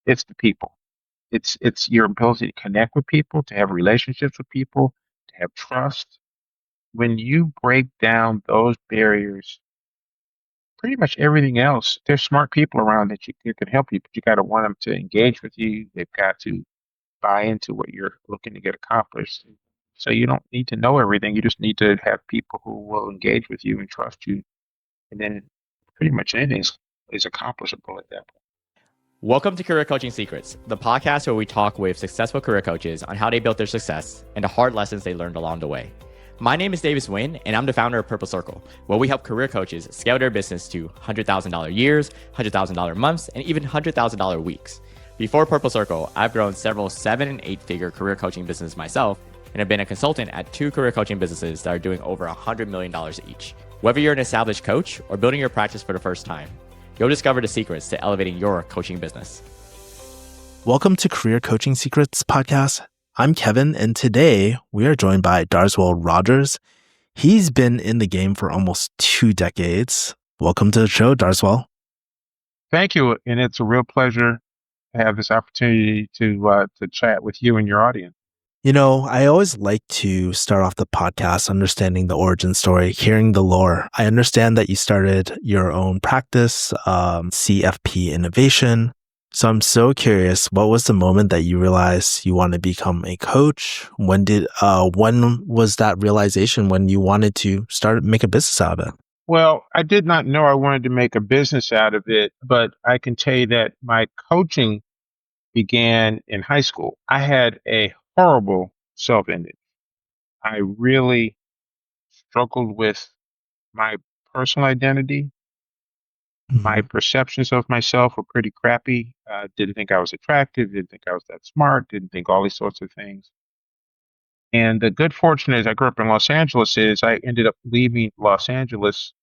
It's the people. It's your ability to connect with people, to have relationships with people, to have trust. When you break down those barriers, pretty much everything else, there's smart people around that can help you, but you got to want them to engage with you. They've got to buy into what you're looking to get accomplished. So you don't need to know everything. You just need to have people who will engage with you and trust you. And then pretty much anything is accomplishable at that point. Welcome to Career Coaching Secrets, the podcast where we talk with successful career coaches on how they built their success and the hard lessons they learned along the way. My name is Davis Nguyen, and I'm the founder of Purple Circle, where we help career coaches scale their business to $100,000 years, $100,000 months, and even $100,000 weeks. Before Purple Circle, I've grown several 7- and 8-figure career coaching businesses myself, and have been a consultant at 2 career coaching businesses that are doing over $100 million each. Whether you're an established coach or building your practice for the first time, you'll discover the secrets to elevating your coaching business. Welcome to Career Coaching Secrets podcast. I'm Kevin, and today we are joined by Darsweil Rogers. He's been in the game for almost 2 decades. Welcome to the show, Darsweil. Thank you, and it's a real pleasure to have this opportunity to chat with you and your audience. You know, I always like to start off the podcast understanding the origin story, hearing the lore. I understand that you started your own practice, CFP Innovation. So I'm so curious, what was the moment that you realized you want to become a coach? When was that realization when you wanted to make a business out of it? Well, I did not know I wanted to make a business out of it, but I can tell you that my coaching began in high school. I had a horrible self-image. I really struggled with my personal identity. My perceptions of myself were pretty crappy. Didn't think I was attractive, didn't think I was that smart, didn't think all these sorts of things. And the good fortune is I grew up in Los Angeles is I ended up leaving Los Angeles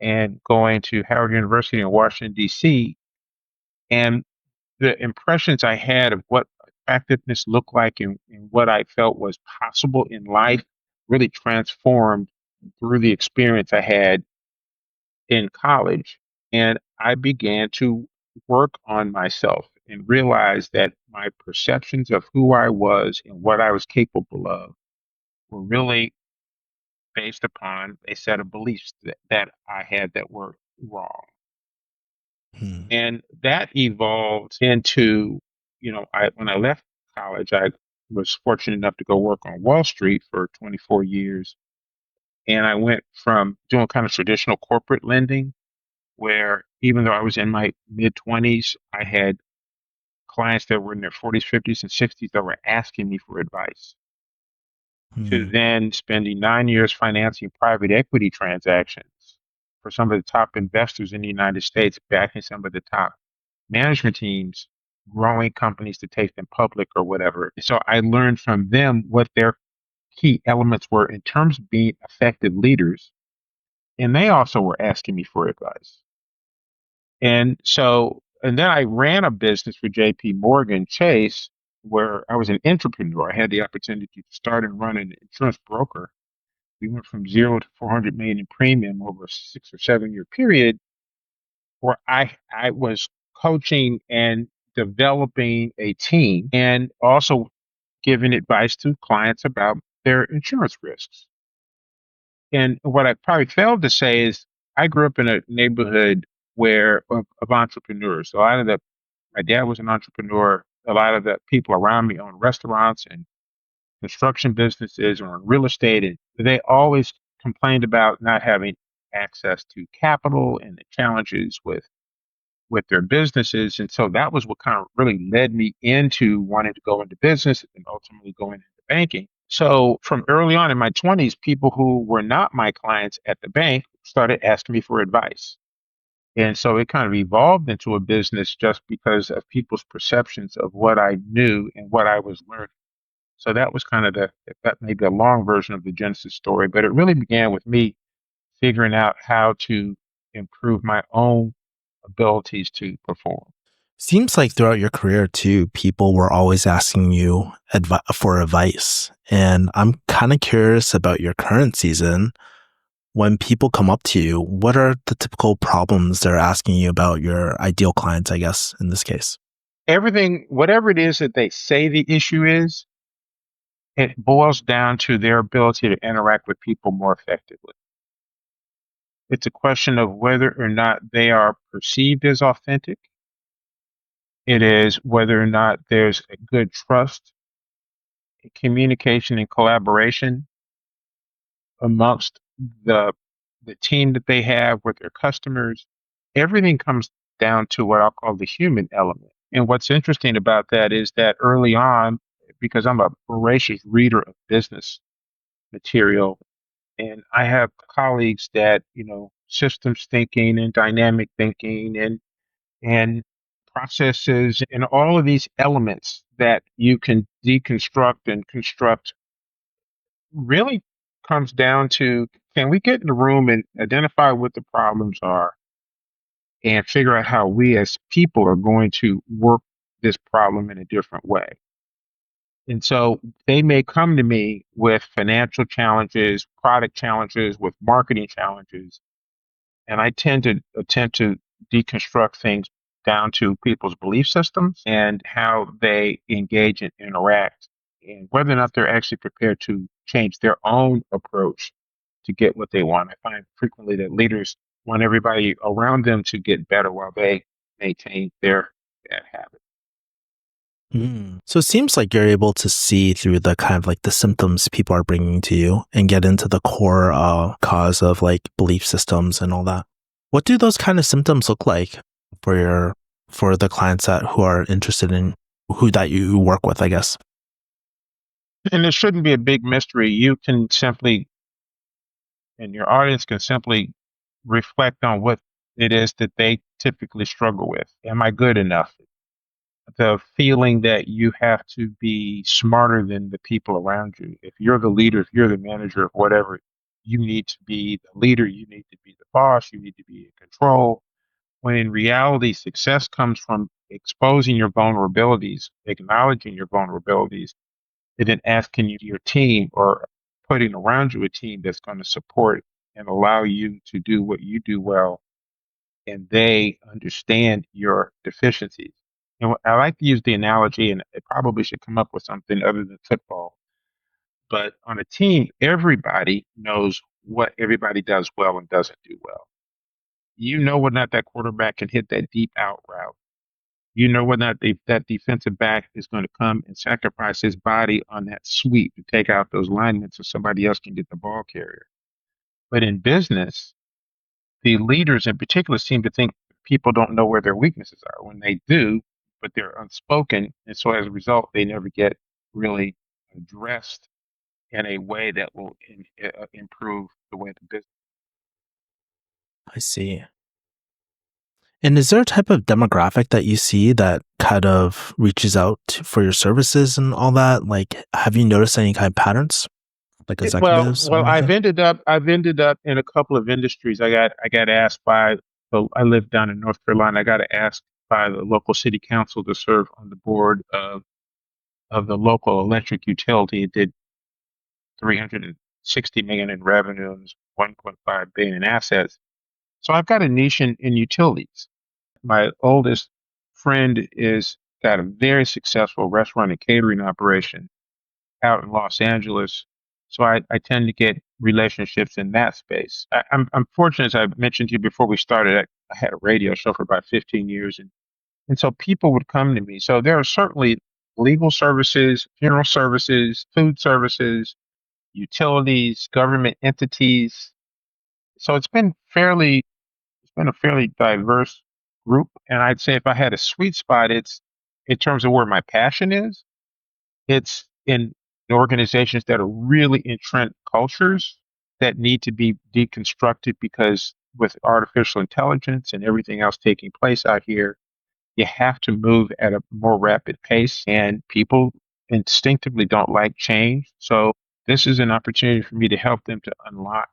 and going to Howard University in Washington, D.C. And the impressions I had of what attractiveness looked like and what I felt was possible in life really transformed through the experience I had in college. And I began to work on myself and realize that my perceptions of who I was and what I was capable of were really based upon a set of beliefs that I had that were wrong. And that evolved into, when I left college, I was fortunate enough to go work on Wall Street for 24 years. And I went from doing kind of traditional corporate lending, where even though I was in my mid 20s, I had clients that were in their 40s, 50s, and 60s that were asking me for advice, to then spending 9 years financing private equity transactions for some of the top investors in the United States, backing some of the top management teams, growing companies to take them public or whatever. So I learned from them what their key elements were in terms of being effective leaders. And they also were asking me for advice. And then I ran a business for JP Morgan Chase, where I was an entrepreneur. I had the opportunity to start and run an insurance broker. We went from 0 to 400 million in premium over a 6 or 7 year period, where I was coaching and developing a team and also giving advice to clients about their insurance risks. And what I probably failed to say is I grew up in a neighborhood of entrepreneurs. My dad was an entrepreneur. A lot of the people around me own restaurants and construction businesses or in real estate. And they always complained about not having access to capital and the challenges with their businesses. And so that was what kind of really led me into wanting to go into business and ultimately going into banking. So from early on in my 20s, people who were not my clients at the bank started asking me for advice. And so it kind of evolved into a business just because of people's perceptions of what I knew and what I was learning. So that was kind of that may be a long version of the Genesis story, but it really began with me figuring out how to improve my own abilities to perform. Seems like throughout your career too, people were always asking you for advice. And I'm kind of curious about your current season. When people come up to you, what are the typical problems they're asking you about your ideal clients, I guess, in this case? everything, whatever it is that they say the issue is, it boils down to their ability to interact with people more effectively. It's a question of whether or not they are perceived as authentic. It is whether or not there's a good trust, communication, and collaboration amongst the the team that they have with their customers. Everything comes down to what I'll call the human element. And what's interesting about that is that early on, because I'm a voracious reader of business material, and I have colleagues that, systems thinking and dynamic thinking and processes and all of these elements that you can deconstruct and construct really comes down to, can we get in the room and identify what the problems are and figure out how we as people are going to work this problem in a different way? And so they may come to me with financial challenges, product challenges, with marketing challenges, and I tend to attempt to deconstruct things down to people's belief systems and how they engage and interact, and whether or not they're actually prepared to change their own approach to get what they want. I find frequently that leaders want everybody around them to get better while they maintain their bad habits. So it seems like you're able to see through the kind of like the symptoms people are bringing to you and get into the core cause of like belief systems and all that. What do those kind of symptoms look like for the clients who are interested in that you work with, I guess? And it shouldn't be a big mystery. You can simply, and your audience can simply reflect on what it is that they typically struggle with. Am I good enough? The feeling that you have to be smarter than the people around you. If you're the leader, if you're the manager of whatever, you need to be the leader, you need to be the boss, you need to be in control. When in reality, success comes from exposing your vulnerabilities, acknowledging your vulnerabilities, and then asking your team or putting around you a team that's going to support and allow you to do what you do well, and they understand your deficiencies. And I like to use the analogy, and it probably should come up with something other than football. But on a team, everybody knows what everybody does well and doesn't do well. You know whether or not that quarterback can hit that deep out route. You know whether or not that defensive back is going to come and sacrifice his body on that sweep to take out those linemen so somebody else can get the ball carrier. But in business, the leaders in particular seem to think people don't know where their weaknesses are when they do, but they're unspoken. And so as a result, they never get really addressed in a way that will improve the way the business. I see. And is there a type of demographic that you see that kind of reaches out for your services and all that? Like, have you noticed any kind of patterns, like executives? Well, I've ended up in a couple of industries. I got asked by I live down in North Carolina. I got asked by the local city council to serve on the board of the local electric utility. It did 360 million in revenue and 1.5 billion in assets. So I've got a niche in utilities. My oldest friend is got a very successful restaurant and catering operation out in Los Angeles. So I tend to get relationships in that space. I'm fortunate, as I mentioned to you before we started, I had a radio show for about 15 years. And so people would come to me. So there are certainly legal services, funeral services, food services, utilities, government entities. So it's been a fairly diverse group. And I'd say if I had a sweet spot, it's in terms of where my passion is, it's in organizations that are really entrenched cultures that need to be deconstructed, because with artificial intelligence and everything else taking place out here, you have to move at a more rapid pace, and people instinctively don't like change. So this is an opportunity for me to help them to unlock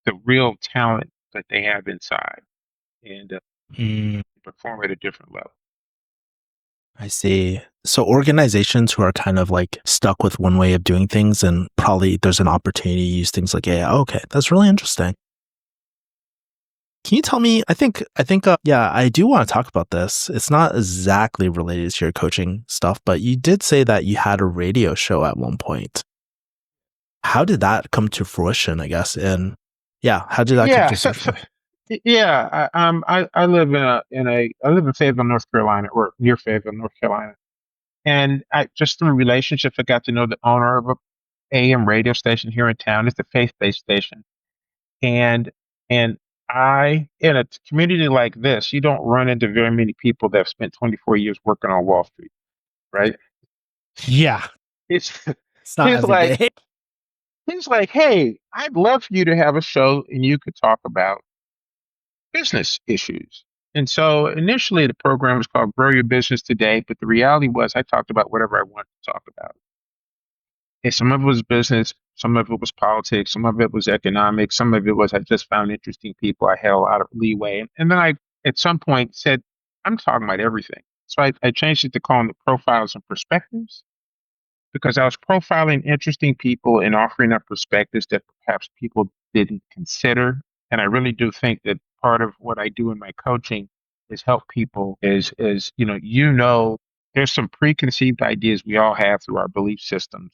the real talent that they have inside and perform at a different level. I see. So organizations who are kind of like stuck with one way of doing things, and probably there's an opportunity to use things like AI. Okay, that's really interesting. Can you tell me, yeah, I do want to talk about this. It's not exactly related to your coaching stuff, but you did say that you had a radio show at one point. How did that come to fruition, I guess? And yeah, how did that come Yeah, to fruition? yeah. I live I live in Fayetteville, North Carolina, or near Fayetteville, North Carolina, and I just through relationships I got to know the owner of a AM radio station here in town. It's a faith-based station, and and I in a community like this, you don't run into very many people that have spent 24 years working on Wall Street, right? Yeah, It's it's not he's every like day. he's like, hey, I'd love for you to have a show and you could talk about business issues. And so initially the program was called Grow Your Business Today, but the reality was I talked about whatever I wanted to talk about. And some of it was business, some of it was politics, some of it was economics, some of it was I just found interesting people. I had a lot of leeway. And then I at some point said, I'm talking about everything. So I changed it to calling the profiles and perspectives because I was profiling interesting people and offering up perspectives that perhaps people didn't consider. And I really do think that part of what I do in my coaching is help people is there's some preconceived ideas we all have through our belief systems.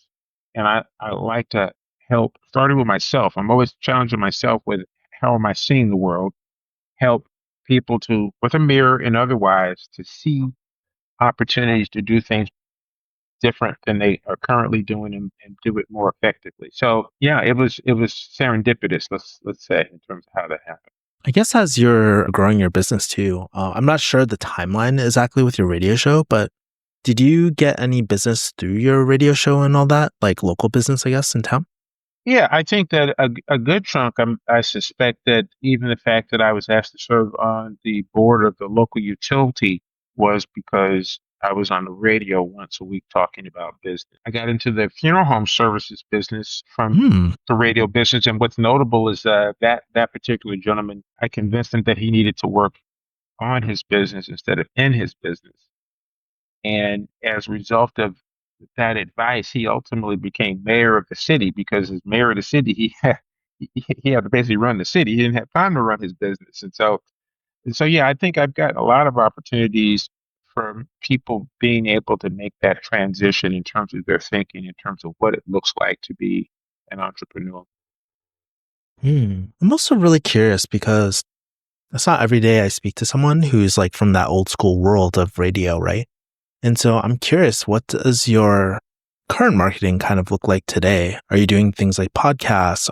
And I like to help starting with myself. I'm always challenging myself with how am I seeing the world, help people to with a mirror and otherwise to see opportunities to do things different than they are currently doing and do it more effectively. So yeah, it was serendipitous, let's say, in terms of how that happened. I guess as you're growing your business too, I'm not sure the timeline exactly with your radio show, but did you get any business through your radio show and all that, like local business, I guess, in town? Yeah, I think that a good chunk. I suspect that even the fact that I was asked to serve on the board of the local utility was because I was on the radio once a week talking about business. I got into the funeral home services business from Hmm. the radio business, and what's notable is that particular gentleman. I convinced him that he needed to work on his business instead of in his business. And as a result of that advice, he ultimately became mayor of the city because as mayor of the city, he had to basically run the city. He didn't have time to run his business. And so yeah, I think I've got a lot of opportunities from people being able to make that transition in terms of their thinking, in terms of what it looks like to be an entrepreneur. I'm also really curious because it's not every day I speak to someone who's like from that old school world of radio, right? And so I'm curious, what does your current marketing kind of look like today? Are you doing things like podcasts?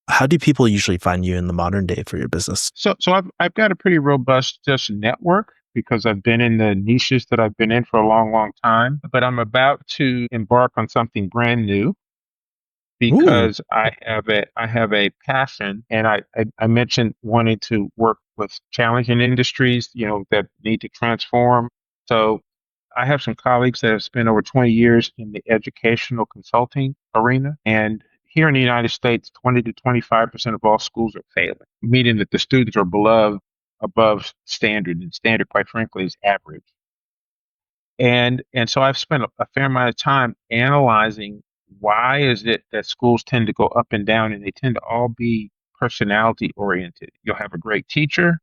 How do people usually find you in the modern day for your business? So I've got a pretty robust just network because I've been in the niches that I've been in for a long, long time. But I'm about to embark on something brand new Ooh. because I have a passion, and I mentioned wanting to work with challenging industries, that need to transform. So I have some colleagues that have spent over 20 years in the educational consulting arena, and here in the United States, 20 to 25% of all schools are failing, meaning that the students are below above standard, and standard, quite frankly, is average. And so I've spent a fair amount of time analyzing why is it that schools tend to go up and down, and they tend to all be personality oriented. You'll have a great teacher,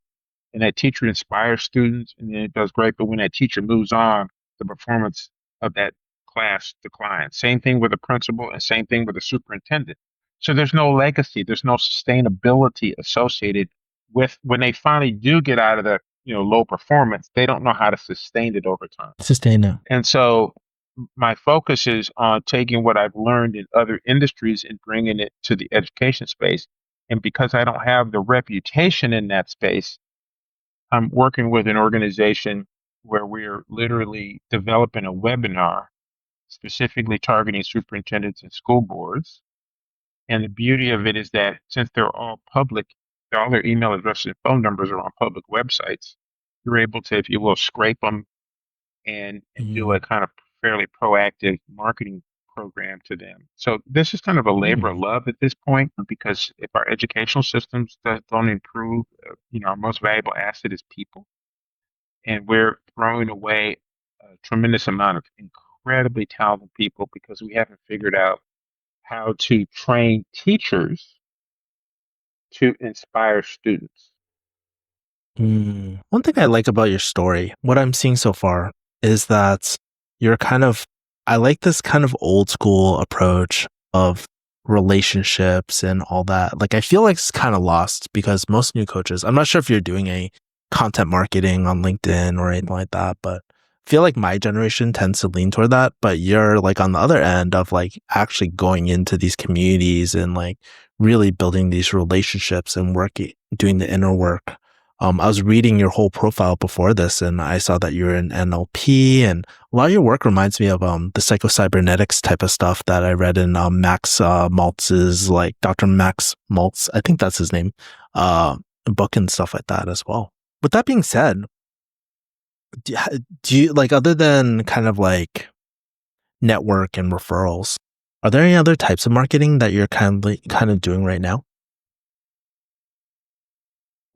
and that teacher inspires students, and then it does great. But when that teacher moves on, the performance of that class declines. Same thing with a principal, and same thing with a superintendent. So there's no legacy, there's no sustainability associated with when they finally do get out of the low performance. They don't know how to sustain it over time. Sustain it. And so my focus is on taking what I've learned in other industries and bringing it to the education space. And because I don't have the reputation in that space, I'm working with an organization where we're literally developing a webinar specifically targeting superintendents and school boards. And the beauty of it is that since they're all public, all their email addresses and phone numbers are on public websites, you're able to, if you will, scrape them and do a Mm. kind of fairly proactive marketing program to them. So this is kind of a labor of Mm. love at this point because if our educational systems don't improve, our most valuable asset is people, and we're throwing away a tremendous amount of incredibly talented people because we haven't figured out how to train teachers to inspire students. One thing I like about your story, what I'm seeing so far, is that you're I like this kind of old school approach of relationships and all that. Like, I feel like it's kind of lost because most new coaches, I'm not sure if you're doing any content marketing on LinkedIn or anything like that, but I feel like my generation tends to lean toward that. But you're like on the other end of like actually going into these communities and like really building these relationships and working, doing the inner work. I was reading your whole profile before this, and I saw that you're in NLP, and a lot of your work reminds me of the psychocybernetics type of stuff that I read in Max Maltz's, like Dr. Max Maltz, I think that's his name, book and stuff like that as well. With that being said, do you like, other than kind of like network and referrals, are there any other types of marketing that you're kind of doing right now?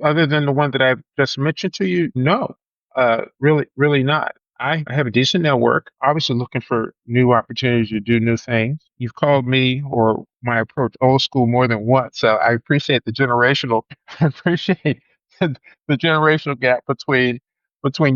Other than the one that I've just mentioned to you, no, really not. I have a decent network, obviously looking for new opportunities to do new things. You've called me or my approach old school more than once, so I appreciate the generational, I appreciate the generational gap between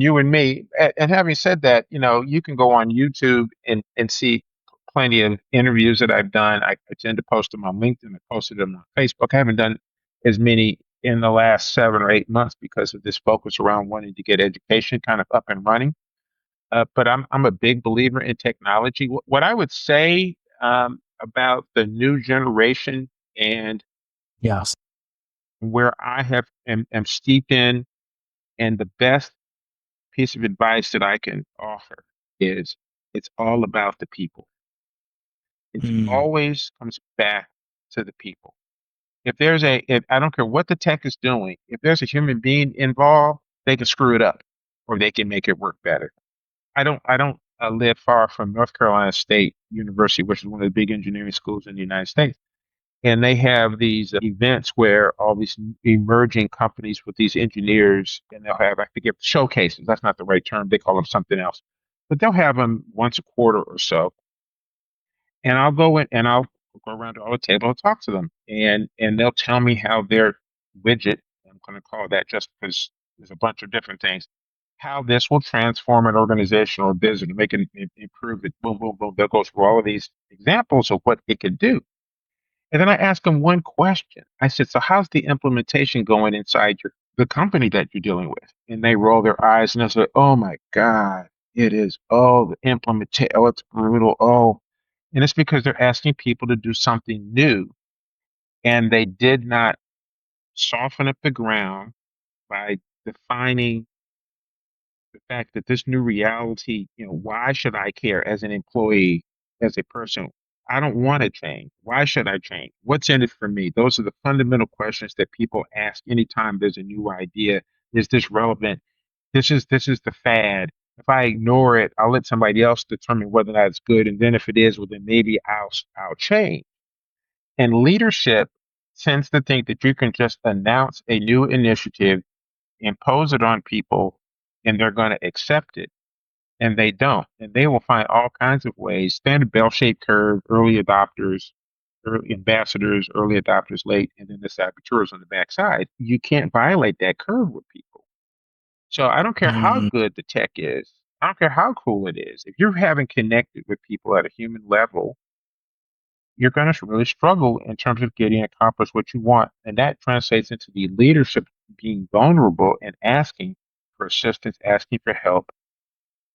you and me. And having said that, you can go on YouTube and see plenty of interviews that I've done. I tend to post them on LinkedIn. I posted them on Facebook. I haven't done as many in the last 7 or 8 months because of this focus around wanting to get education kind of up and running. But I'm a big believer in technology. What I would say about the new generation and Yes. where am steeped in, and the best piece of advice that I can offer is it's all about the people. It Mm, always comes back to the people. If I don't care what the tech is doing, if there's a human being involved, they can screw it up or they can make it work better. I don't live far from North Carolina State University, which is one of the big engineering schools in the United States. And they have these events where all these emerging companies with these engineers, and they'll have, I forget, showcases. That's not the right term. They call them something else. But they'll have them once a quarter or so, and I'll go in and I'll go around to all the table and talk to them, and they'll tell me how their widget, I'm going to call that just because there's a bunch of different things, how this will transform an organization or a business, make it improve it. Boom, boom, boom. They'll go through all of these examples of what it could do, and then I ask them one question. I said, "So how's the implementation going inside the company that you're dealing with?" And they roll their eyes and they say, "Oh my God, it is. Oh, the implementation. Oh, it's brutal. Oh." And it's because they're asking people to do something new, and they did not soften up the ground by defining the fact that this new reality, why should I care as an employee, as a person? I don't want to change. Why should I change? What's in it for me? Those are the fundamental questions that people ask anytime there's a new idea. Is this relevant? This is the fad. If I ignore it, I'll let somebody else determine whether that's good. And then if it is, well, then maybe I'll change. And leadership tends to think that you can just announce a new initiative, impose it on people, and they're going to accept it. And they don't. And they will find all kinds of ways, standard bell shaped curve, early adopters, early ambassadors, early adopters late, and then the saboteurs on the backside. You can't violate that curve with people. So I don't care how mm, good the tech is. I don't care how cool it is. If you haven't connected with people at a human level, you're going to really struggle in terms of getting accomplished what you want. And that translates into the leadership being vulnerable and asking for assistance, asking for help,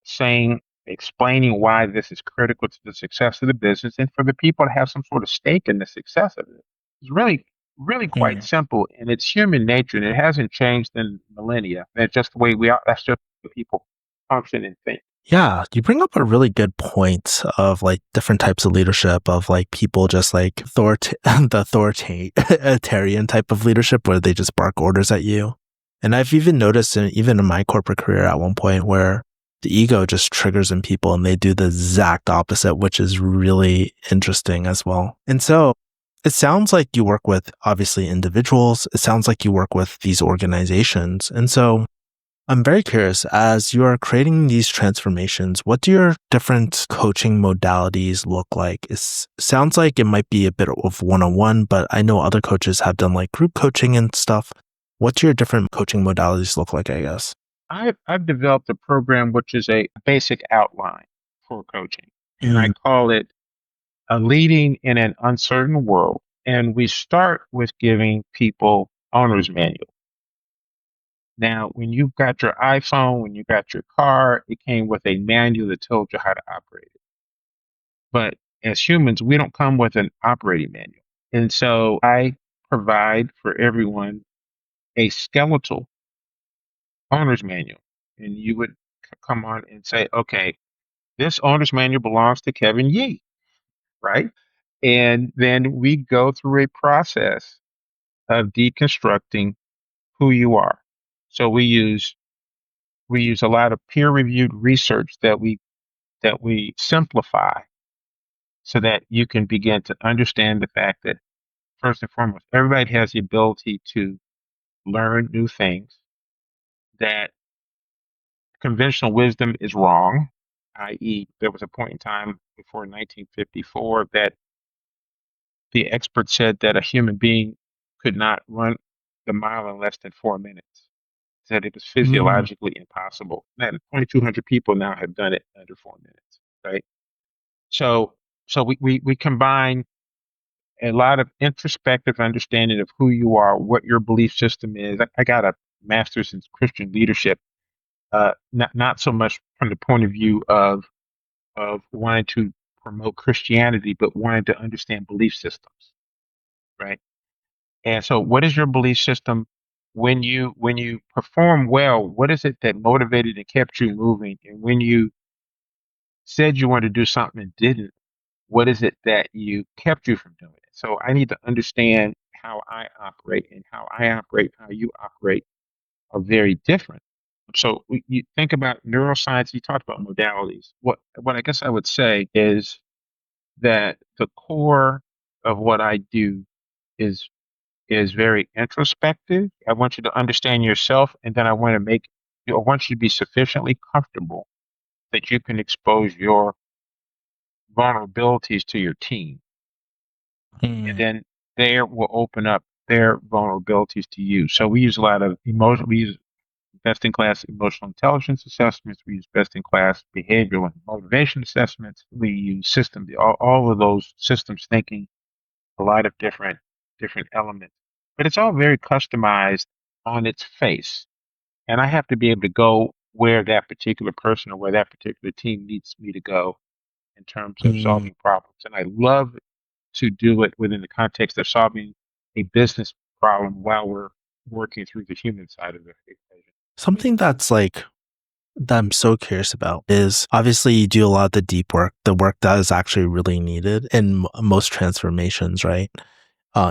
saying, explaining why this is critical to the success of the business and for the people to have some sort of stake in the success of it. It's really quite mm. simple, and it's human nature, and it hasn't changed in millennia. That's just the way we are. That's just the people function and think. Yeah, you bring up a really good point of like different types of leadership of like people just like the authoritarian type of leadership where they just bark orders at you. And I've even noticed even in my corporate career at one point where the ego just triggers in people and they do the exact opposite, which is really interesting as well. And so it sounds like you work with obviously individuals. It sounds like you work with these organizations. And so I'm very curious, as you are creating these transformations, what do your different coaching modalities look like? It sounds like it might be a bit of one-on-one, but I know other coaches have done like group coaching and stuff. What do your different coaching modalities look like, I guess? I've developed a program which is a basic outline for coaching, and I call it a leading in an uncertain world. And we start with giving people owner's manual. Now, when you've got your iPhone, when you got your car, it came with a manual that told you how to operate it. But as humans, we don't come with an operating manual. And so I provide for everyone a skeletal owner's manual. And you would come on and say, okay, this owner's manual belongs to Kevin Yee, right? And then we go through a process of deconstructing who you are. So we use a lot of peer-reviewed research that we simplify so that you can begin to understand the fact that first and foremost, everybody has the ability to learn new things, that conventional wisdom is wrong, i.e., there was a point in time before 1954 that the expert said that a human being could not run the mile in less than 4 minutes, said it was physiologically impossible. And 2,200 people now have done it under 4 minutes, right? So, so we combine a lot of introspective understanding of who you are, what your belief system is. I got a master's in Christian leadership, not so much from the point of view of wanting to promote Christianity, but wanting to understand belief systems, right? And so, what is your belief system? When you perform well, what is it that motivated and kept you moving? And when you said you wanted to do something and didn't, what is it that you kept you from doing it? So I need to understand how I operate, and how I operate, how you operate are very different. So you think about neuroscience. You talked about modalities. What I guess I would say is that the core of what I do is is very introspective. I want you to understand yourself, and then I want you to be sufficiently comfortable that you can expose your vulnerabilities to your team, and then there will open up their vulnerabilities to you. So we use a lot of emotion. We use best in class emotional intelligence assessments. We use best in class behavioral and motivation assessments. We use systems, all of those systems thinking, a lot of different elements. But it's all very customized on its face. And I have to be able to go where that particular person or where that particular team needs me to go in terms of solving problems. And I love to do it within the context of solving a business problem while we're working through the human side of the equation. Something that I'm so curious about is obviously you do a lot of the deep work, the work that is actually really needed in most transformations, right?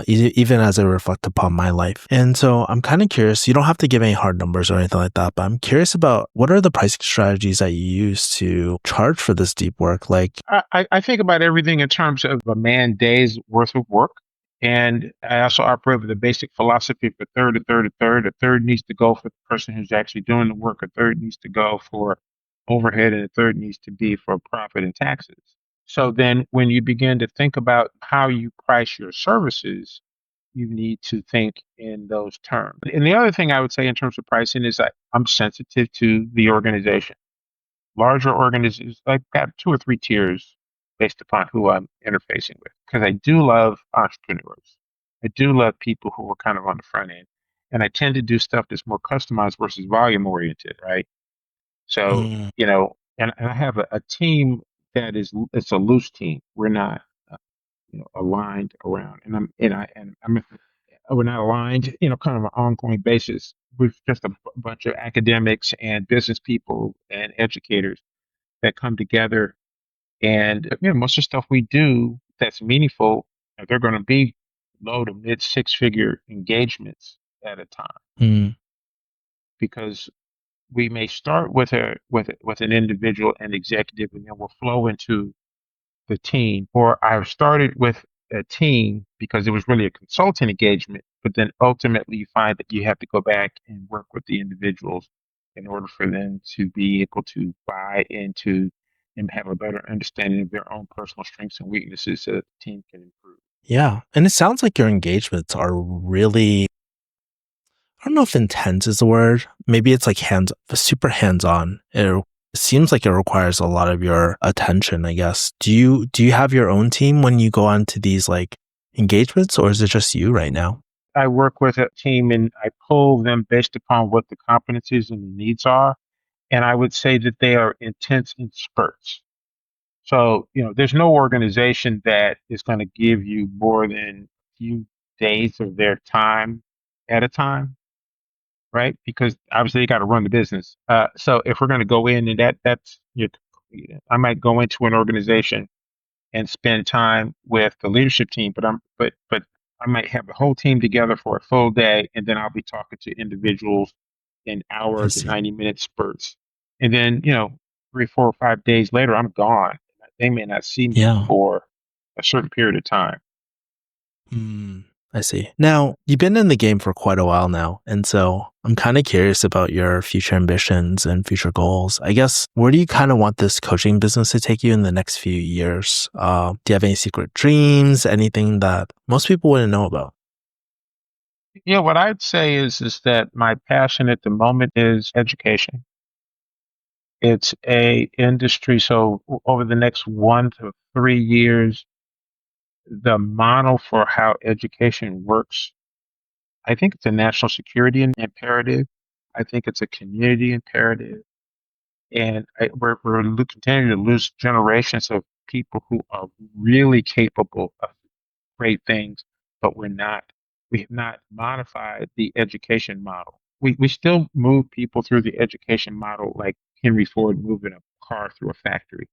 Even as I reflect upon my life. And so I'm kind of curious, you don't have to give any hard numbers or anything like that, but I'm curious about what are the pricing strategies that you use to charge for this deep work? Like, I think about everything in terms of a man day's worth of work. And I also operate with a basic philosophy for third, a third, a third. A third needs to go for the person who's actually doing the work. A third needs to go for overhead, and a third needs to be for profit and taxes. So then when you begin to think about how you price your services, you need to think in those terms. And the other thing I would say in terms of pricing is that I'm sensitive to the organization. Larger organizations, I've got two or three tiers based upon who I'm interfacing with, because I do love entrepreneurs. I do love people who are kind of on the front end. And I tend to do stuff that's more customized versus volume oriented, right? So, mm, and I have a team that it's a loose team. We're not, uh, aligned around, we're not aligned, kind of an ongoing basis with just a bunch of academics and business people and educators that come together. And most of the stuff we do that's meaningful, they're going to be low to mid six-figure engagements at a time, mm, because we may start with an individual and executive, and then we'll flow into the team. Or I've started with a team because it was really a consulting engagement, but then ultimately you find that you have to go back and work with the individuals in order for them to be able to buy into and have a better understanding of their own personal strengths and weaknesses so that the team can improve. yeah. And it sounds like your engagements don't know if intense is the word. Maybe it's like super hands-on. It seems like it requires a lot of your attention, I guess. Do you have your own team when you go on to these like engagements, or is it just you right now? I work with a team and I pull them based upon what the competencies and the needs are. And I would say that they are intense in spurts. So, there's no organization that is going to give you more than a few days of their time at a time, right? Because obviously you got to run the business. So if we're going to go in and I might go into an organization and spend time with the leadership team, but I might have the whole team together for a full day, and then I'll be talking to individuals in I hour to see. 90-minute spurts. And then, 3, 4, or 5 days later, I'm gone. They may not see me Yeah. for a certain period of time. I see. Now, you've been in the game for quite a while now, and so I'm kind of curious about your future ambitions and future goals. I guess, where do you kind of want this coaching business to take you in the next few years? Do you have any secret dreams, anything that most people wouldn't know about? What I'd say is that my passion at the moment is education. It's a industry. So over the next 1 to 3 years, the model for how education works, I think it's a national security imperative. I think it's a community imperative. And we're continuing to lose generations of people who are really capable of great things, but we have not modified the education model. We still move people through the education model like Henry Ford moving a car through a factory.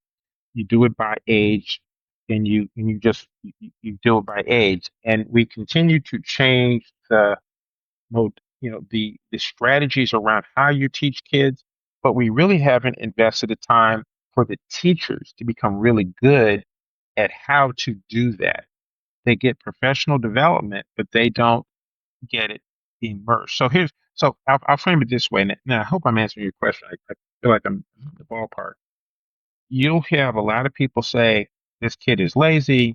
You do it by age, and you do it by age, and we continue to change the mode, the strategies around how you teach kids, but we really haven't invested the time for the teachers to become really good at how to do that. They get professional development, but they don't get it immersed. So I'll frame it this way. Now I hope I'm answering your question. I feel like I'm in the ballpark. You'll have a lot of people say this kid is lazy,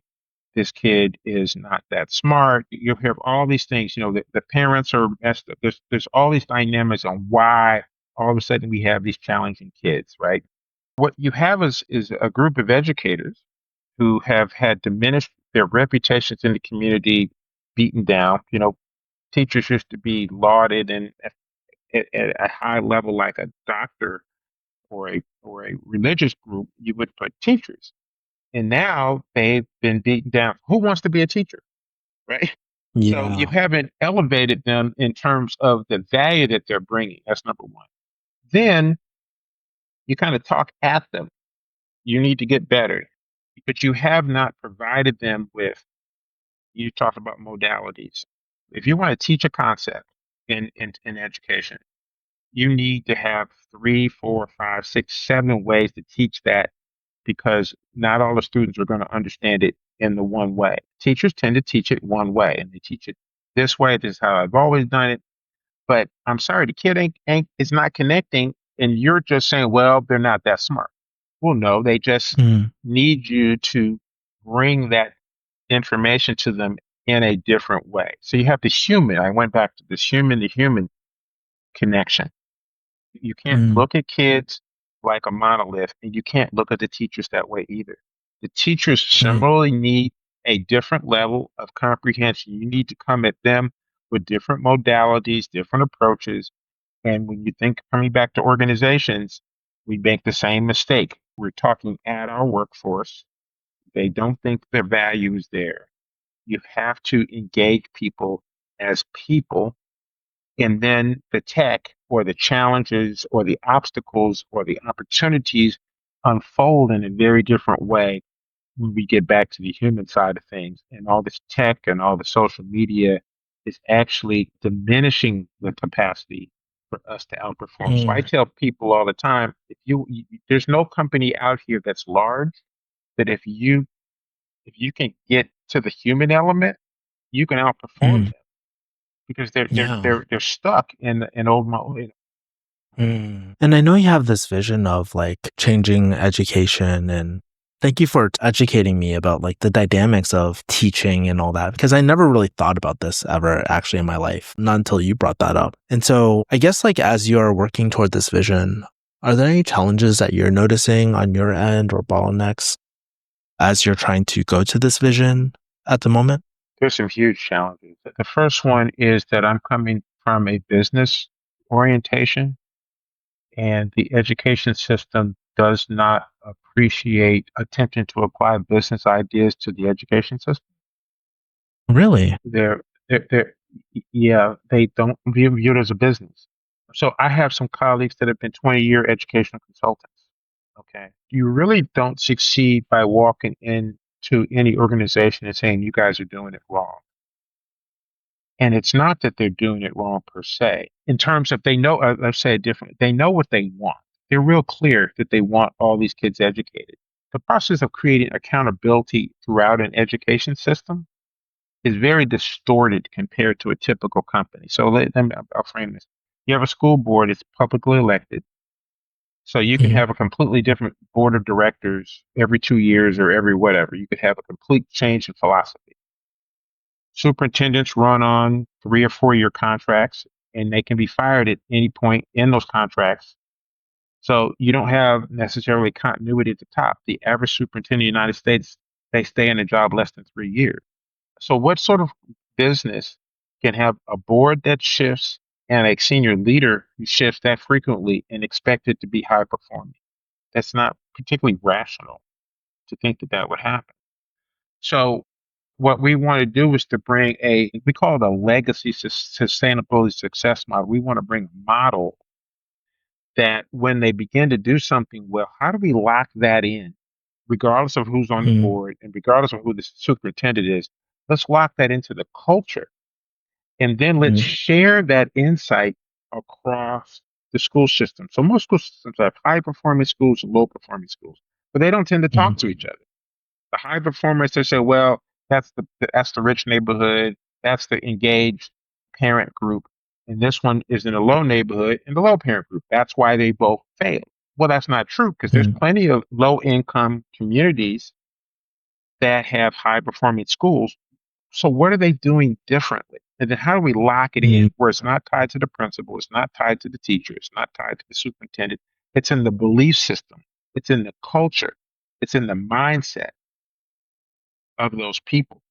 this kid is not that smart. You'll have all these things. The parents are messed up. There's all these dynamics on why all of a sudden we have these challenging kids, right? What you have is a group of educators who have had diminished their reputations in the community, beaten down. Teachers used to be lauded and at a high level, like a doctor or a religious group. You would put teachers, and now they've been beaten down. Who wants to be a teacher, right? So you Yeah. haven't elevated them in terms of the value that they're bringing. That's number one. Then you kind of talk at them. You need to get better, but you have not provided them with. You talk about modalities. If you want to teach a concept in education, you need to have 3, 4, 5, 6, 7 ways to teach that because not all the students are going to understand it in the one way. Teachers tend to teach it one way and they teach it this way. This is how I've always done it. But I'm sorry, the kid ain't is not connecting, and you're just saying, well, they're not that smart. Well, no, they just Mm, need you to bring that information to them in a different way. So you have this human. I went back to this human to human connection. You can't mm, look at kids like a monolith, and you can't look at the teachers that way either. The teachers mm, similarly need a different level of comprehension. You need to come at them with different modalities, different approaches. And when you think coming back to organizations, we make the same mistake. We're talking at our workforce. They don't think their value is there. You have to engage people as people, and then the tech or the challenges or the obstacles or the opportunities unfold in a very different way when we get back to the human side of things. And all this tech and all the social media is actually diminishing the capacity for us to outperform. So I mm, tell people all the time, if there's no company out here that's large that if you can get to the human element, you can outperform mm. them because they're they're Yeah. they're they're stuck in an old model. And I know you have this vision of like changing education and Thank you for educating me about like the dynamics of teaching and all that, because I never really thought about this ever actually in my life, not until you brought that up. And so I guess like as you are working toward this vision, are there any challenges that you're noticing on your end or bottlenecks as you're trying to go to this vision at the moment? There's some huge challenges. The first one is that I'm coming from a business orientation, and the education system does not appreciate attempting to apply business ideas to the education system. Really? They're yeah, they don't view it as a business. So I have some colleagues that have been 20-year educational consultants. Okay. You really don't succeed by walking into any organization and saying you guys are doing it wrong. And it's not that they're doing it wrong per se. In terms of they know, let's say it differently, they know what they want. They're real clear that they want all these kids educated. The process of creating accountability throughout an education system is very distorted compared to a typical company. So I'll frame this. You have a school board, it's publicly elected. So you can Mhm. have a completely different board of directors every 2 years or every whatever. You could have a complete change in philosophy. Superintendents run on 3 or 4 year contracts, and they can be fired at any point in those contracts. So you don't have necessarily continuity at the top. The average superintendent in the United States, they stay in a job less than 3 years. So what sort of business can have a board that shifts and a senior leader who shifts that frequently and expect it to be high performing? That's not particularly rational to think that that would happen. So what we want to do is to bring we call it a legacy sustainability success model. We want to bring a model that when they begin to do something well, how do we lock that in, regardless of who's on the Mhm. board and regardless of who the superintendent is? Let's lock that into the culture. And then let's Mhm. share that insight across the school system. So most school systems have high performing schools and low performing schools, but they don't tend to talk Mhm. to each other. The high performers, they say, well, that's the rich neighborhood, that's the engaged parent group, and this one is in a low neighborhood in the low parent group. That's why they both fail. Well, that's not true because there's Mhm. plenty of low income communities that have high performing schools. So what are they doing differently? And then how do we lock it in Mhm. where it's not tied to the principal, it's not tied to the teacher, it's not tied to the superintendent. It's in the belief system, it's in the culture, it's in the mindset of those people.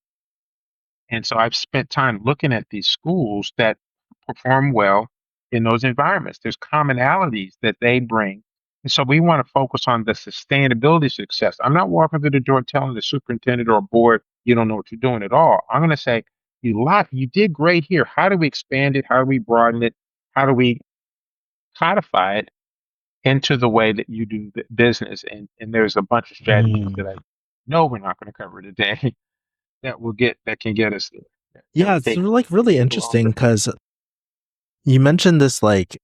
And so I've spent time looking at these schools that perform well in those environments. There's commonalities that they bring. And so we want to focus on the sustainability success. I'm not walking through the door telling the superintendent or board, you don't know what you're doing at all. I'm going to say, you did great here. How do we expand it? How do we broaden it? How do we codify it into the way that you do business? And there's a bunch of strategies that Mhm. I know we're not going to cover today that can get us there. That Yeah, would it's take like really a little interesting longer. because you mentioned this like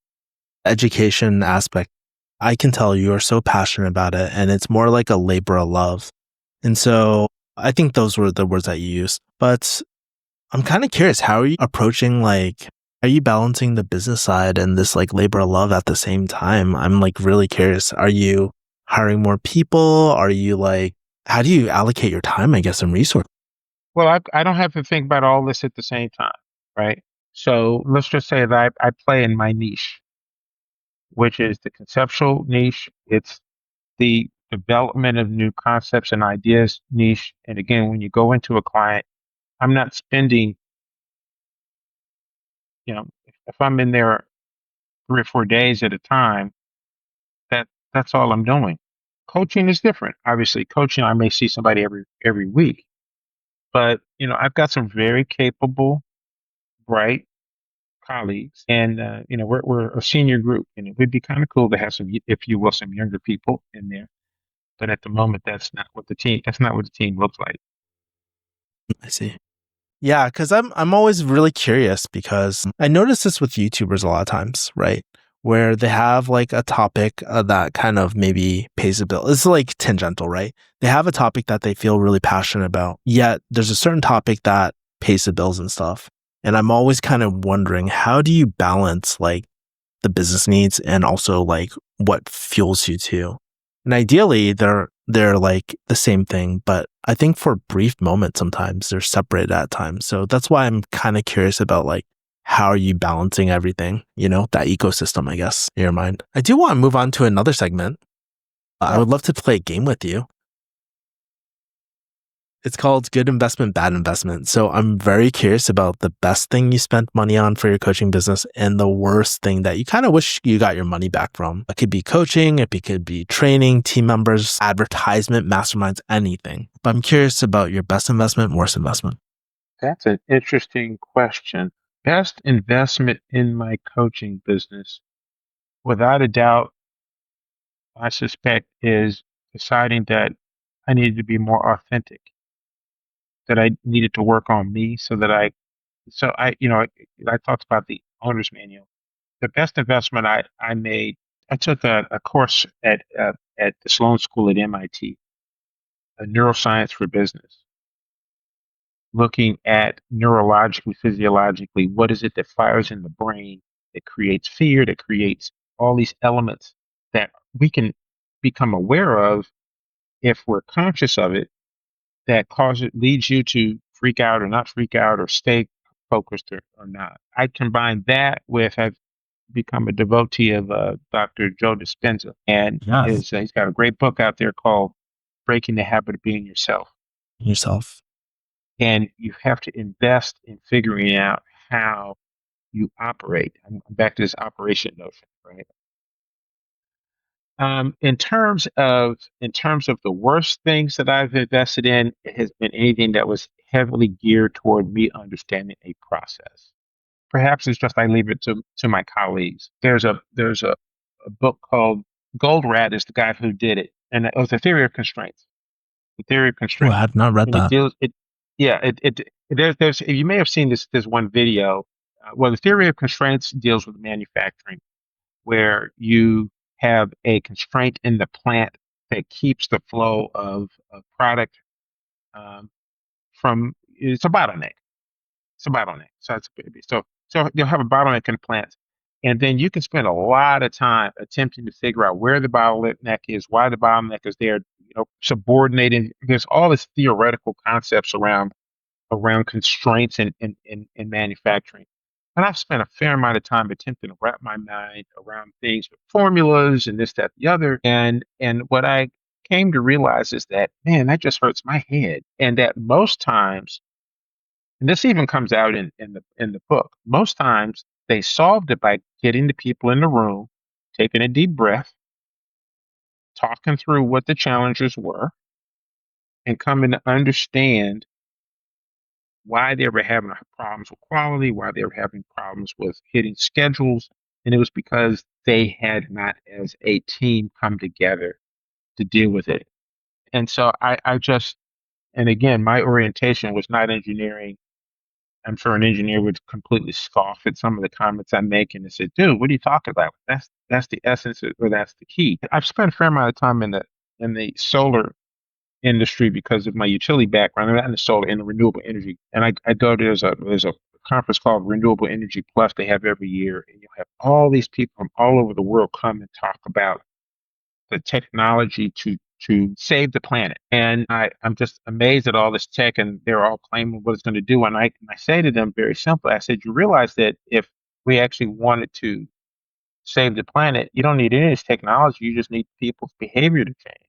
education aspect. I can tell you are so passionate about it, and it's more like a labor of love. And so I think those were the words that you used. But I'm kind of curious, how are you approaching like, are you balancing the business side and this like labor of love at the same time? I'm like really curious. Are you hiring more people? Are you like, how do you allocate your time, I guess, and resources? Well, I don't have to think about all this at the same time, right? So let's just say that I play in my niche, which is the conceptual niche. It's the development of new concepts and ideas niche. And again, when you go into a client, I'm not spending, if I'm in there 3 or 4 days at a time, that's all I'm doing. Coaching is different. Obviously, coaching, I may see somebody every week, but I've got some very capable, bright colleagues, and we're a senior group, and it would be kind of cool to have some, if you will, some younger people in there. But at the moment, That's not what the team looks like. I see. Yeah, because I'm always really curious because I notice this with YouTubers a lot of times, right? Where they have like a topic that kind of maybe pays a bill. It's like tangential, right? They have a topic that they feel really passionate about, yet there's a certain topic that pays the bills and stuff. And I'm always kind of wondering, how do you balance like the business needs and also like what fuels you too? And ideally, there they're like the same thing, but I think for brief moments, sometimes they're separated at times. So that's why I'm kind of curious about like, how are you balancing everything, that ecosystem, I guess, in your mind. I do want to move on to another segment. I would love to play a game with you. It's called Good Investment, Bad Investment. So I'm very curious about the best thing you spent money on for your coaching business and the worst thing that you kind of wish you got your money back from. It could be coaching, it could be training, team members, advertisement, masterminds, anything. But I'm curious about your best investment, worst investment. That's an interesting question. Best investment in my coaching business, without a doubt, I suspect, is deciding that I needed to be more authentic, that I needed to work on me I talked about the owner's manual. The best investment I made, I took a course at the Sloan School at MIT, a neuroscience for business, looking at neurologically, physiologically, what is it that fires in the brain that creates fear, that creates all these elements that we can become aware of if we're conscious of it, that leads you to freak out or not freak out or stay focused or not. I combine that with I've become a devotee of Dr. Joe Dispenza, and Yes. he's got a great book out there called Breaking the Habit of Being Yourself. Yourself. And you have to invest in figuring out how you operate. I'm back to this operation notion, right? In terms of the worst things that I've invested in, it has been anything that was heavily geared toward me understanding a process. Perhaps it's just I leave it to my colleagues. There's a book called Goldratt is the guy who did it, and it was the theory of constraints. The theory of Oh, I constraints, have not read and it that. deals it. Yeah, there's you may have seen this one video. Well, the theory of constraints deals with manufacturing, where you have a constraint in the plant that keeps the flow of product um, from. It's a bottleneck. It's a bottleneck. So you'll have a bottleneck in plants, and then you can spend a lot of time attempting to figure out where the bottleneck is, why the bottleneck is there. Subordinating. There's all this theoretical concepts around constraints in manufacturing. And I've spent a fair amount of time attempting to wrap my mind around things with formulas and this, that, the other. And what I came to realize is that, man, that just hurts my head. And that most times, and this even comes out in the book, most times they solved it by getting the people in the room, taking a deep breath, talking through what the challenges were, and coming to understand why they were having problems with quality, why they were having problems with hitting schedules. And it was because they had not, as a team, come together to deal with it. And so and again, my orientation was not engineering. I'm sure an engineer would completely scoff at some of the comments I make and say, dude, what are you talking about? That's the essence or that's the key. I've spent a fair amount of time in the solar industry because of my utility background. I'm not in the solar in the renewable energy. And I go to there's a conference called Renewable Energy Plus they have every year, and you have all these people from all over the world come and talk about the technology to save the planet. And I'm just amazed at all this tech, and they're all claiming what it's going to do. And I say to them very simply, I said, you realize that if we actually wanted to save the planet, you don't need any of this technology. You just need people's behavior to change.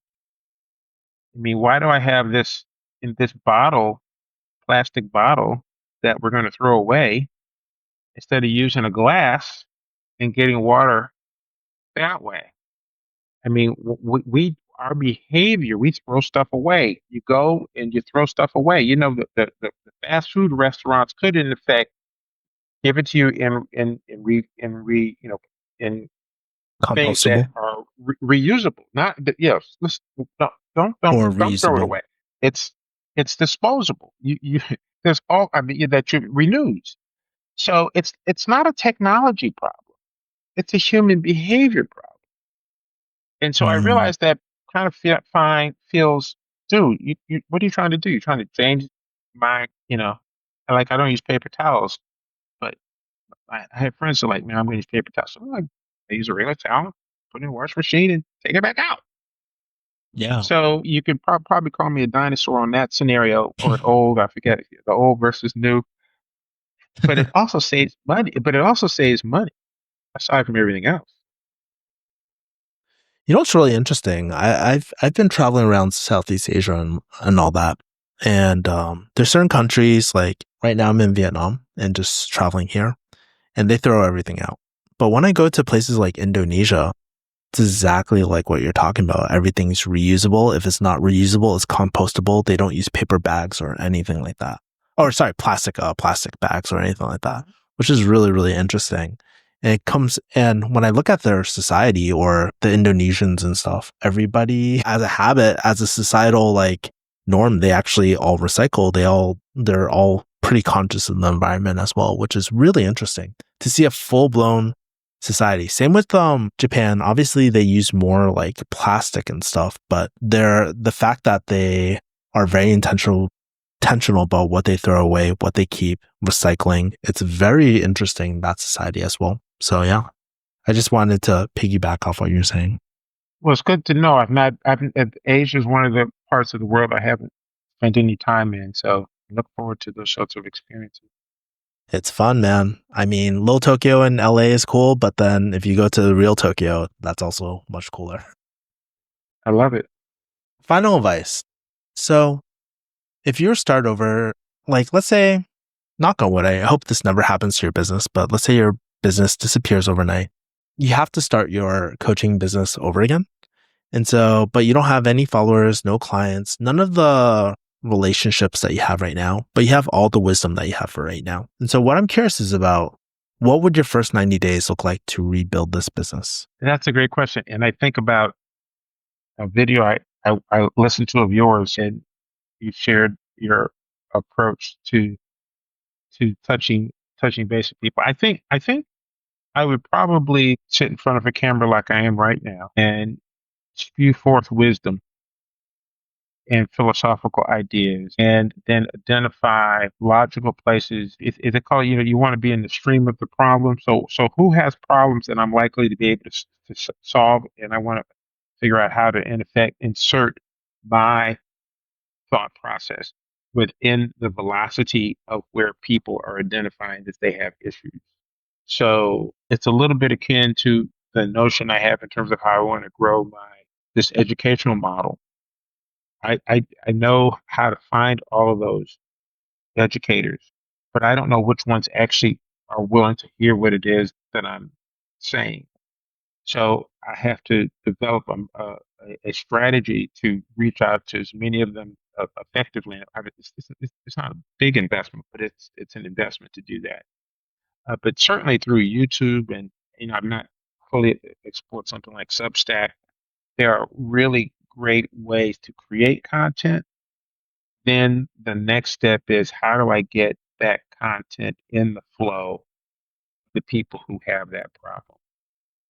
I mean, why do I have this in this plastic bottle that we're going to throw away instead of using a glass and getting water that way? I mean, our behavior, we throw stuff away. You go and you throw stuff away. The fast food restaurants could, in effect, give it to you in things that Compostable are reusable. Not that, yes, or don't throw it reusable. away. It's disposable. You there's all I mean that you renews. So it's not a technology problem. It's a human behavior problem. And so I Mm, realized that kind of feels, dude, what are you trying to do? You're trying to change I don't use paper towels, but I have friends who are like, man, I'm going to use paper towels. So I'm like, I use a regular towel, put it in the wash machine and take it back out. Yeah. So you can probably call me a dinosaur on that scenario, or an old, I forget, the old versus new. But it also saves money. But it also saves money aside from everything else. You know what's really interesting? I've been traveling around Southeast Asia and all that. And there's certain countries, like right now I'm in Vietnam and just traveling here, and they throw everything out. But when I go to places like Indonesia, it's exactly like what you're talking about. Everything's reusable. If it's not reusable, it's compostable. They don't use paper bags or anything like that. Or sorry, plastic bags or anything like that, which is really, really interesting. And when I look at their society or the Indonesians and stuff, everybody as a habit, as a societal like norm, they actually all recycle. They're all pretty conscious of the environment as well, which is really interesting to see a full blown society. Same with Japan. Obviously, they use more like plastic and stuff, but the fact that they are very intentional about what they throw away, what they keep, recycling. It's very interesting, that society as well. So yeah, I just wanted to piggyback off what you're saying. Well, it's good to know. Asia is one of the parts of the world I haven't spent any time in. So I look forward to those sorts of experiences. It's fun, man. I mean, Little Tokyo in LA is cool, but then if you go to the real Tokyo, that's also much cooler. I love it. Final advice. So if you start over, like let's say, knock on wood, I hope this never happens to your business, but let's say your business disappears overnight. You have to start your coaching business over again. And so, but you don't have any followers, no clients, none of the relationships that you have right now, but you have all the wisdom that you have for right now. And so what I'm curious is about, what would your first 90 days look like to rebuild this business? That's a great question. And I think about a video I listened to of yours, and you shared your approach to touching base with people. I think I would probably sit in front of a camera like I am right now and spew forth wisdom and philosophical ideas, and then identify logical places. If they call it, you want to be in the stream of the problem. So who has problems that I'm likely to be able to solve, and I want to figure out how to, in effect, insert my thought process within the velocity of where people are identifying that they have issues. So it's a little bit akin to the notion I have in terms of how I want to grow this educational model. I know how to find all of those educators, but I don't know which ones actually are willing to hear what it is that I'm saying. So I have to develop a strategy to reach out to as many of them effectively. It's not a big investment, but it's an investment to do that. But certainly through YouTube, and I'm not fully explored something like Substack. There are really great ways to create content. Then the next step is, how do I get that content in the flow of the people who have that problem?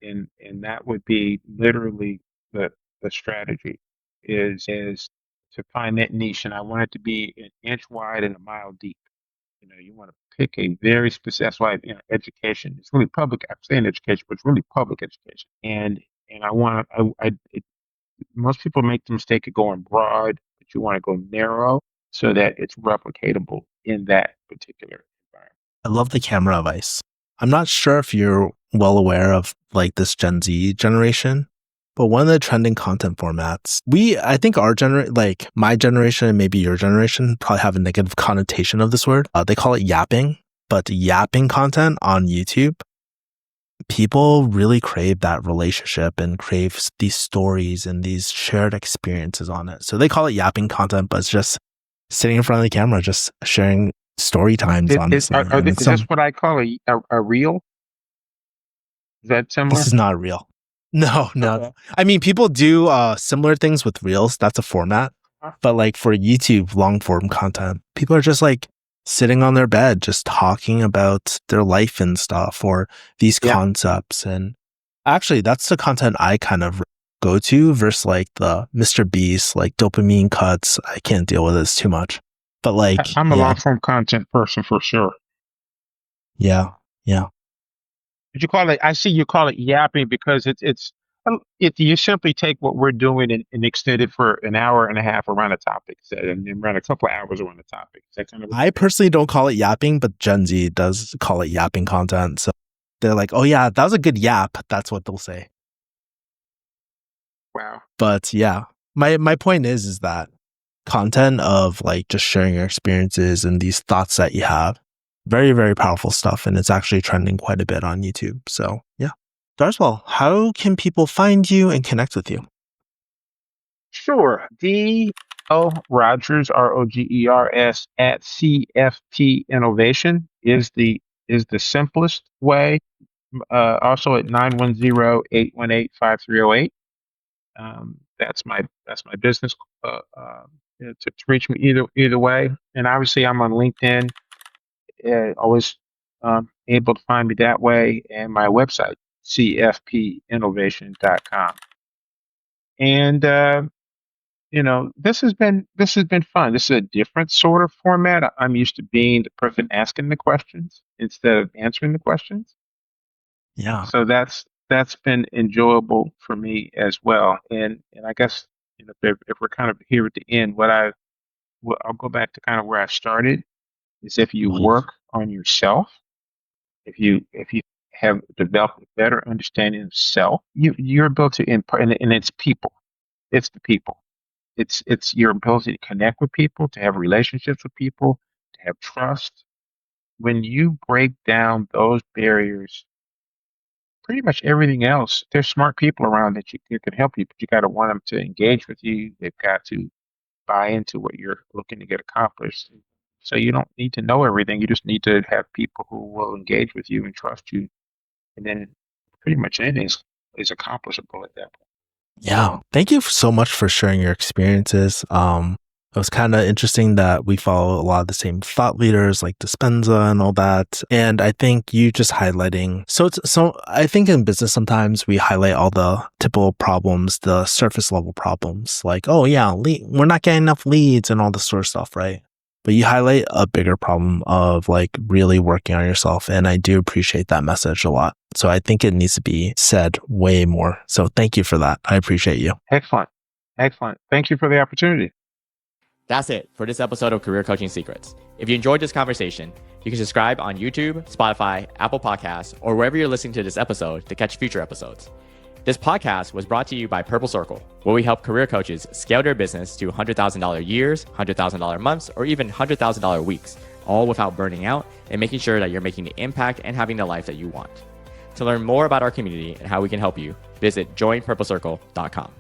And that would be literally the strategy is to find that niche. And I want it to be an inch wide and a mile deep. You want to pick a very specific, that's why, education, it's really public. I'm saying education, but it's really public education. And I want to, most people make the mistake of going broad, but you want to go narrow so that it's replicatable in that particular environment. I love the camera advice. I'm not sure if you're well aware of like this Gen Z generation, but one of the trending content formats, I think our generation, like my generation and maybe your generation, probably have a negative connotation of this word. They call it yapping, but yapping content on YouTube, people really crave that relationship and crave these stories and these shared experiences on it. So they call it yapping content, but it's just sitting in front of the camera, just sharing story times, honestly. Is this what I call a reel? Is that similar? This is not real. No. I mean, people do similar things with reels. That's a format. But like for YouTube long form content, people are just like sitting on their bed, just talking about their life and stuff, or these concepts. And actually, that's the content I kind of go to versus like the Mr. Beast, like dopamine cuts. I can't deal with this too much. But like, I'm a long form content person for sure. Yeah. Did you call it? I see you call it yapping because it's If you simply take what we're doing and extend it for an hour and a half around a topic, and then run a couple of hours around the topic. Is that kind of what I personally don't call it yapping, but Gen Z does call it yapping content. So they're like, oh yeah, that was a good yap. That's what they'll say. Wow. But yeah, my point is that content of like just sharing your experiences and these thoughts that you have, very, very powerful stuff. And it's actually trending quite a bit on YouTube. So yeah. Darsweil, how can people find you and connect with you? Sure. dlrogers, Rogers at CFP Innovation is the simplest way. Also at 910-818-5308. That's my business to reach me either way. And obviously I'm on LinkedIn. Always able to find me that way, and my website cfpinnovation.com. And this has been fun. This is a different sort of format. I'm used to being the person asking the questions instead of answering the questions. Yeah. So that's been enjoyable for me as well. And I guess if we're kind of here at the end, I'll go back to kind of where I started. Is if you work on yourself, if you have developed a better understanding of self, you're able to impart, and it's people. It's the people. It's your ability to connect with people, to have relationships with people, to have trust. When you break down those barriers, pretty much everything else, there's smart people around that you can help you, but you got to want them to engage with you. They've got to buy into what you're looking to get accomplished. So you don't need to know everything. You just need to have people who will engage with you and trust you, and then pretty much anything is accomplishable at that point. Yeah. Thank you so much for sharing your experiences. It was kind of interesting that we follow a lot of the same thought leaders like Dispenza and all that. And I think you just highlighting. So I think in business, sometimes we highlight all the typical problems, the surface level problems like, oh yeah, we're not getting enough leads and all this sort of stuff, right? But you highlight a bigger problem of like really working on yourself. And I do appreciate that message a lot. So I think it needs to be said way more. So thank you for that. I appreciate you. Excellent. Thank you for the opportunity. That's it for this episode of Career Coaching Secrets. If you enjoyed this conversation, you can subscribe on YouTube, Spotify, Apple Podcasts, or wherever you're listening to this episode to catch future episodes. This podcast was brought to you by Purple Circle, where we help career coaches scale their business to $100,000 years, $100,000 months, or even $100,000 weeks, all without burning out and making sure that you're making the impact and having the life that you want. To learn more about our community and how we can help you, visit joinpurplecircle.com.